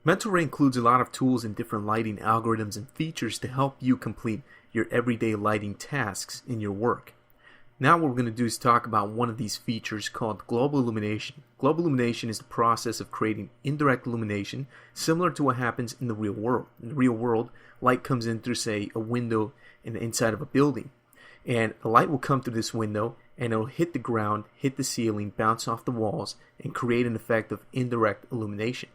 Mental Ray includes a lot of tools and different lighting algorithms and features to help you complete your everyday lighting tasks in your work. Now what we're going to do is talk about one of these features called global illumination. Global illumination is the process of creating indirect illumination similar to what happens in the real world. In the real world, light comes in through, say, a window in the inside of a building. And the light will come through this window and it'll hit the ground, hit the ceiling, bounce off the walls, and create an effect of indirect illumination.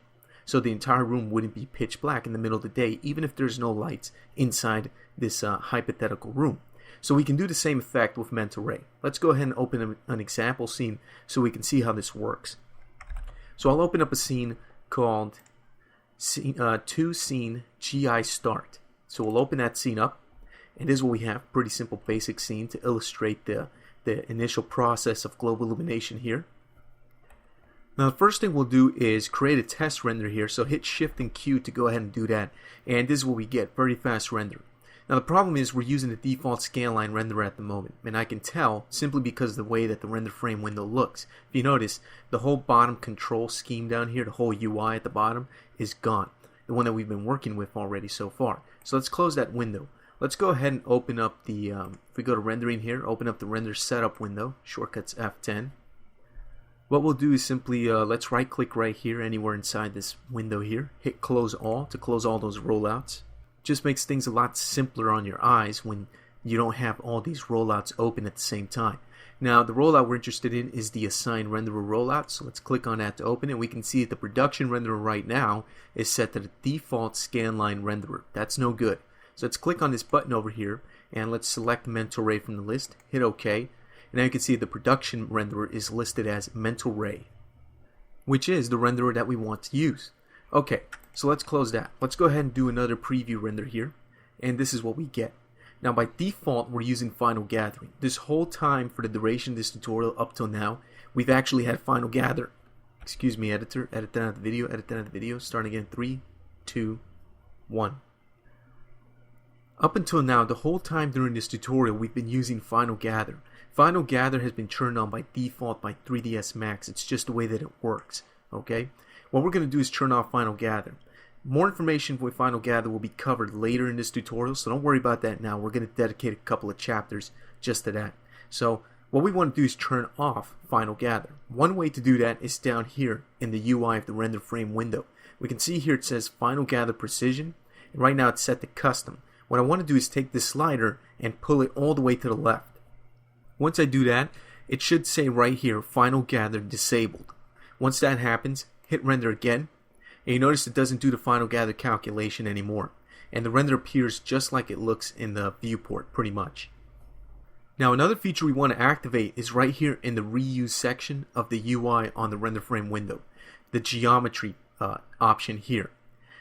So the entire room wouldn't be pitch black in the middle of the day, even if there's no lights inside this hypothetical room. So we can do the same effect with Mental Ray. Let's go ahead and open an example scene so we can see how this works. So I'll open up a scene called To Scene GI Start. So we'll open that scene up, and this is what we have. Pretty simple basic scene to illustrate the initial process of global illumination here. Now the first thing we'll do is create a test render here, so hit Shift and Q to go ahead and do that, and this is what we get, very fast render. Now the problem is we're using the default scanline renderer at the moment, and I can tell simply because of the way that the render frame window looks. If you notice, the whole bottom control scheme down here, the whole UI at the bottom, is gone. The one that we've been working with already so far. So let's close that window. Let's go ahead and open up the, if we go to rendering here, open up the render setup window, shortcuts F10. What we'll do is simply, let's right click right here, anywhere inside this window here, hit close all to close all those rollouts. Just makes things a lot simpler on your eyes when you don't have all these rollouts open at the same time. Now the rollout we're interested in is the assign renderer rollout, so let's click on that to open it. We can see that the production renderer right now is set to the default scanline renderer. That's no good. So let's click on this button over here and let's select Mental Ray from the list, hit OK, and now you can see the production renderer is listed as Mental Ray, which is the renderer that we want to use. Okay, so let's close that. Let's go ahead and do another preview render here, and this is what we get. Now by default we're using Final Gathering. This whole time for the duration of this tutorial up till now, we've actually had Final Gather. Excuse me, editor, edit that out of the video, edit that out of the video, starting in 3, 2, 1. Up until now, the whole time during this tutorial, we've been using Final Gather. Final Gather has been turned on by default by 3ds Max. It's just the way that it works. Okay? What we're going to do is turn off Final Gather. More information with Final Gather will be covered later in this tutorial, so don't worry about that now. We're going to dedicate a couple of chapters just to that. So what we want to do is turn off Final Gather. One way to do that is down here in the UI of the render frame window. We can see here it says Final Gather Precision, and right now it's set to Custom. What I want to do is take this slider and pull it all the way to the left. Once I do that, it should say right here, Final Gather Disabled. Once that happens, hit render again, and you notice it doesn't do the Final Gather calculation anymore. And the render appears just like it looks in the viewport, pretty much. Now another feature we want to activate is right here in the Reuse section of the UI on the render frame window. The geometry option here.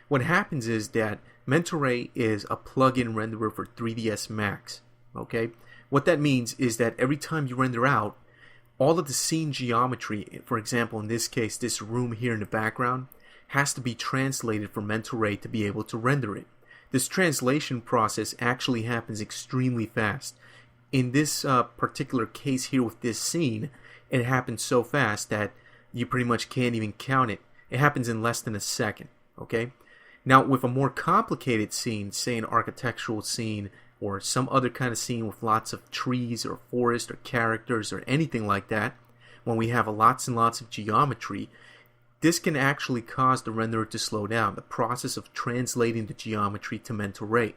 What happens is that Mental Ray is a plug-in renderer for 3ds Max. Okay? What that means is that every time you render out, all of the scene geometry, for example in this case this room here in the background, has to be translated for Mental Ray to be able to render it. This translation process actually happens extremely fast. In this particular case here with this scene, it happens so fast that you pretty much can't even count it. It happens in less than a second. Okay? Now with a more complicated scene, say an architectural scene or some other kind of scene with lots of trees or forest or characters or anything like that, when we have lots and lots of geometry, this can actually cause the renderer to slow down, the process of translating the geometry to Mental Ray.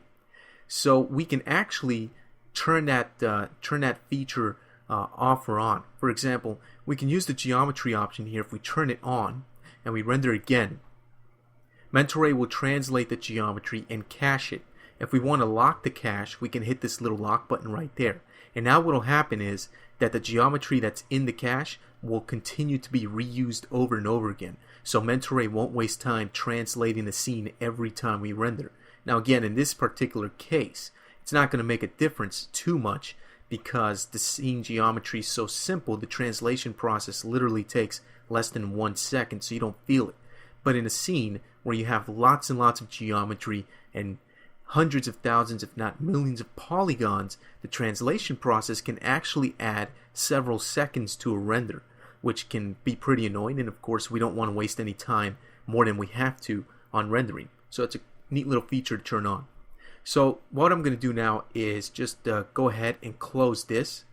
So we can actually turn that feature off or on. For example, we can use the geometry option here. If we turn it on and we render again, Mental Ray will translate the geometry and cache it. If we want to lock the cache, we can hit this little lock button right there. And now what will happen is that the geometry that's in the cache will continue to be reused over and over again. So Mental Ray won't waste time translating the scene every time we render. Now again, in this particular case, it's not going to make a difference too much because the scene geometry is so simple, the translation process literally takes less than 1 second, so you don't feel it. But in a scene where you have lots and lots of geometry and hundreds of thousands, if not millions of polygons, the translation process can actually add several seconds to a render, which can be pretty annoying. And of course, we don't want to waste any time more than we have to on rendering. So it's a neat little feature to turn on. So what I'm going to do now is just go ahead and close this.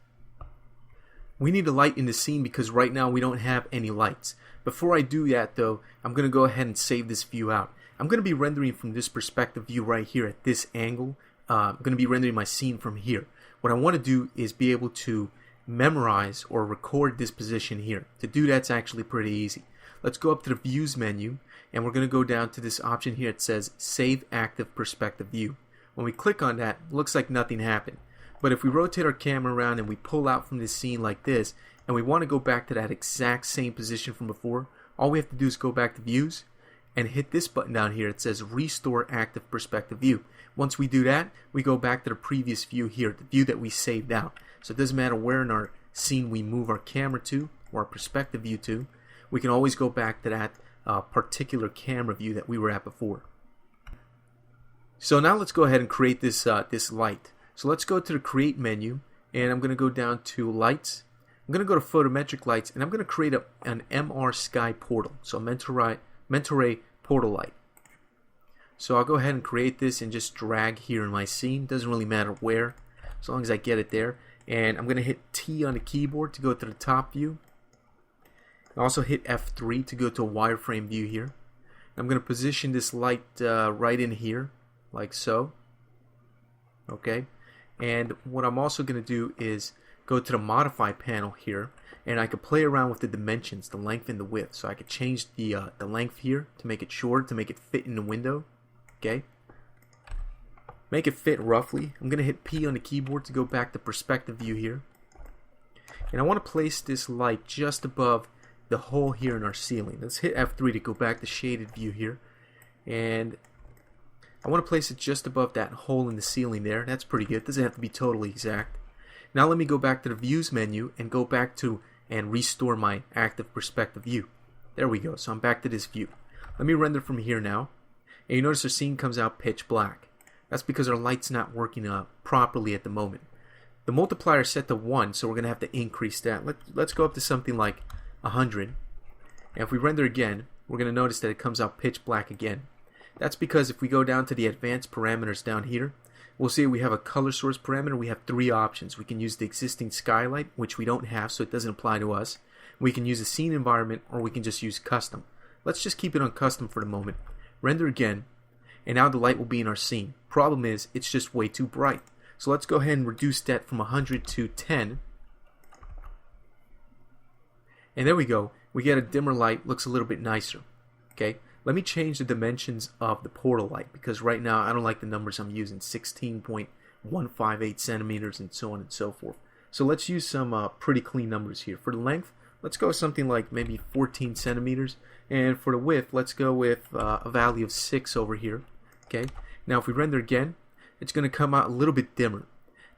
We need a light in the scene because right now we don't have any lights. Before I do that though, I'm going to go ahead and save this view out. I'm going to be rendering from this perspective view right here at this angle. I'm going to be rendering my scene from here. What I want to do is be able to memorize or record this position here. To do that's actually pretty easy. Let's go up to the Views menu, and we're going to go down to this option here. It says Save Active Perspective View. When we click on that, it looks like nothing happened. But if we rotate our camera around and we pull out from this scene like this, and we want to go back to that exact same position from before, all we have to do is go back to Views and hit this button down here. It says Restore Active Perspective View. Once we do that, we go back to the previous view here, the view that we saved out. So it doesn't matter where in our scene we move our camera to or our perspective view to, we can always go back to that particular camera view that we were at before. So now let's go ahead and create this this light. So let's go to the Create menu, and I'm going to go down to Lights. I'm going to go to Photometric Lights, and I'm going to create an MR Sky portal. So Mentor portal light. So I'll go ahead and create this and just drag here in my scene. Doesn't really matter where, as long as I get it there. And I'm going to hit T on the keyboard to go to the top view. Also hit F3 to go to a wireframe view here. I'm going to position this light right in here, like so. Okay. And what I'm also going to do is go to the Modify panel here, and I could play around with the dimensions, the length and the width. So I could change the length here to make it short, to make it fit in the window. Okay. Make it fit roughly. I'm going to hit P on the keyboard to go back to perspective view here. And I want to place this light just above the hole here in our ceiling. Let's hit F3 to go back to shaded view here. And I want to place it just above that hole in the ceiling there. That's pretty good. Doesn't have to be totally exact. Now let me go back to the Views menu and go back to and restore my active perspective view. There we go. So I'm back to this view. Let me render from here now. And you notice our scene comes out pitch black. That's because our light's not working properly at the moment. The multiplier is set to 1, so we're going to have to increase that. Let's go up to something like 100. And if we render again, we're going to notice that it comes out pitch black again. That's because if we go down to the advanced parameters down here, we'll see we have a color source parameter. We have 3 options. We can use the existing skylight, which we don't have, so it doesn't apply to us. We can use a scene environment, or we can just use custom. Let's just keep it on custom for the moment. Render again, and now the light will be in our scene. Problem is, it's just way too bright. So let's go ahead and reduce that from 100 to 10. And there we go. We get a dimmer light, looks a little bit nicer. Okay, let me change the dimensions of the portal light, because right now I don't like the numbers I'm using, 16.158 centimeters and so on and so forth. So let's use some pretty clean numbers here. For the length, let's go something like maybe 14 centimeters. And for the width, let's go with a value of 6 over here. Okay. Now if we render again, it's going to come out a little bit dimmer.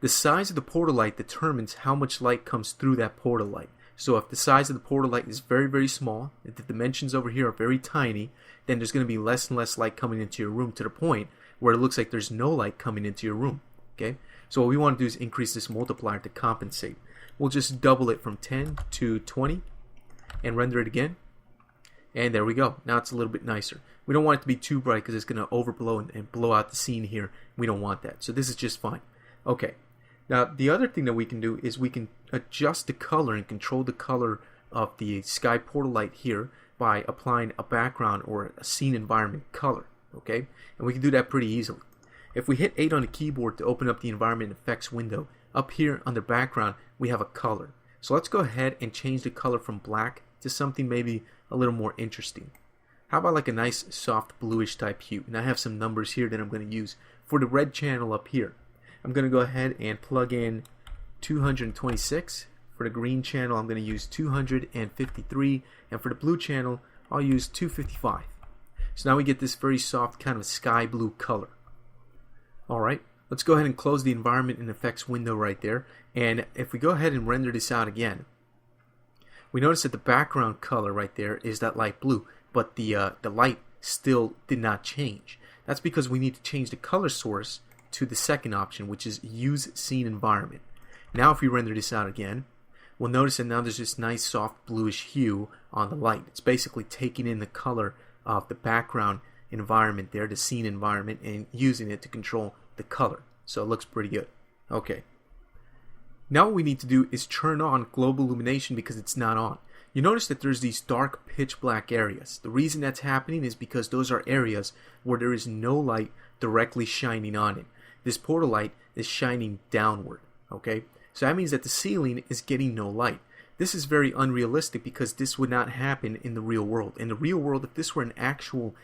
The size of the portal light determines how much light comes through that portal light. So if the size of the portal light is very, very small, if the dimensions over here are very tiny, then there's going to be less and less light coming into your room, to the point where it looks like there's no light coming into your room. Okay. So what we want to do is increase this multiplier to compensate. We'll just double it from 10 to 20 and render it again. And there we go. Now it's a little bit nicer. We don't want it to be too bright because it's going to overblow and blow out the scene here. We don't want that. So this is just fine. Okay. Now the other thing that we can do is we can adjust the color and control the color of the sky portal light here by applying a background or a scene environment color. Okay. And we can do that pretty easily. If we hit 8 on the keyboard to open up the environment effects window, up here under background we have a color. So let's go ahead and change the color from black to something maybe a little more interesting. How about like a nice soft bluish type hue? And I have some numbers here that I'm going to use. For the red channel up here, I'm going to go ahead and plug in 226. For the green channel, I'm going to use 253. And for the blue channel, I'll use 255. So now we get this very soft kind of sky blue color. Alright, let's go ahead and close the environment and effects window right there. And if we go ahead and render this out again, we notice that the background color right there is that light blue, but the light still did not change. That's because we need to change the color source to the second option, which is Use Scene Environment. Now if we render this out again, we'll notice that now there's this nice soft bluish hue on the light. It's basically taking in the color of the background environment there, the scene environment, and using it to control the color. So it looks pretty good. Okay. Now what we need to do is turn on global illumination because it's not on. You notice that there's these dark pitch black areas. The reason that's happening is because those are areas where there is no light directly shining on it. This portal light is shining downward. Okay, so that means that the ceiling is getting no light. This is very unrealistic because this would not happen in the real world. In the real world, if this were an actual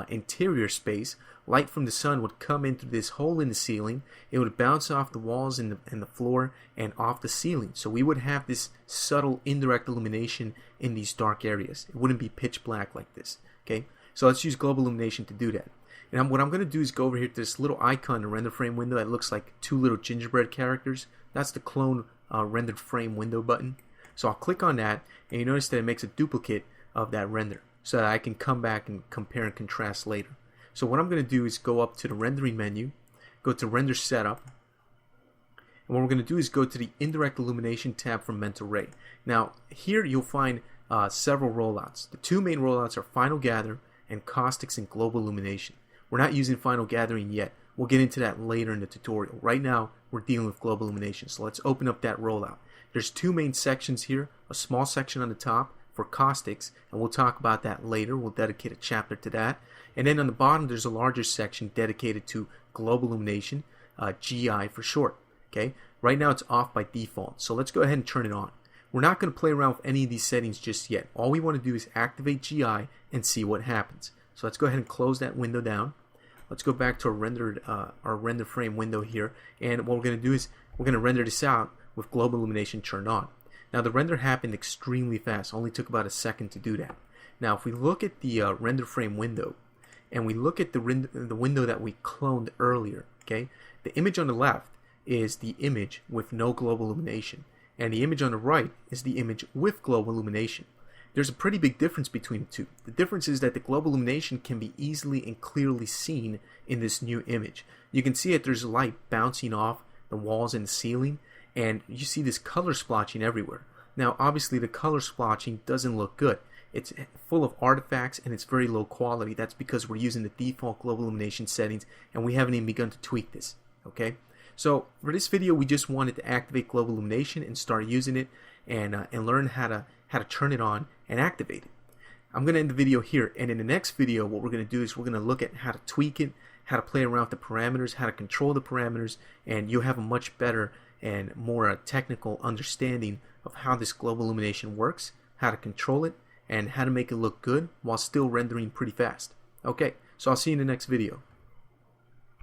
interior space, light from the sun would come in through this hole in the ceiling. It would bounce off the walls and the floor and off the ceiling. So we would have this subtle indirect illumination in these dark areas. It wouldn't be pitch black like this. Okay, so let's use global illumination to do that. And what I'm going to do is go over here to this little icon in the render frame window that looks like two little gingerbread characters. That's the clone rendered frame window button. So I'll click on that, and you notice that it makes a duplicate of that render so that I can come back and compare and contrast later. So what I'm going to do is go up to the rendering menu, go to render setup, and what we're going to do is go to the indirect illumination tab from Mental Ray. Now here you'll find several rollouts. The two main rollouts are Final Gather and Caustics and Global Illumination. We're not using Final Gathering yet. We'll get into that later in the tutorial. Right now we're dealing with Global Illumination, so let's open up that rollout. There's two main sections here, a small section on the top for caustics, and we'll talk about that later. We'll dedicate a chapter to that. And then on the bottom there's a larger section dedicated to global illumination, GI for short. Okay, right now it's off by default, so let's go ahead and turn it on. We're not going to play around with any of these settings just yet. All we want to do is activate GI and see what happens. So let's go ahead and close that window down. Let's go back to our render frame window here, and what we're going to do is we're going to render this out with global illumination turned on. Now the render happened extremely fast, only took about a second to do that. Now if we look at the render frame window and we look at the window that we cloned earlier, okay, the image on the left is the image with no global illumination, and the image on the right is the image with global illumination. There's a pretty big difference between the two. The difference is that the global illumination can be easily and clearly seen in this new image. You can see that there's light bouncing off the walls and the ceiling, and you see this color splotching everywhere. Now obviously the color splotching doesn't look good. It's full of artifacts and it's very low quality. That's because we're using the default global illumination settings and we haven't even begun to tweak this. Okay, so for this video we just wanted to activate global illumination and start using it and learn how to turn it on and activate it. I'm going to end the video here, and in the next video what we're going to do is we're going to look at how to tweak it, how to play around with the parameters, how to control the parameters, and you'll have a much better and more technical understanding of how this global illumination works, how to control it, and how to make it look good while still rendering pretty fast. Okay, so I'll see you in the next video.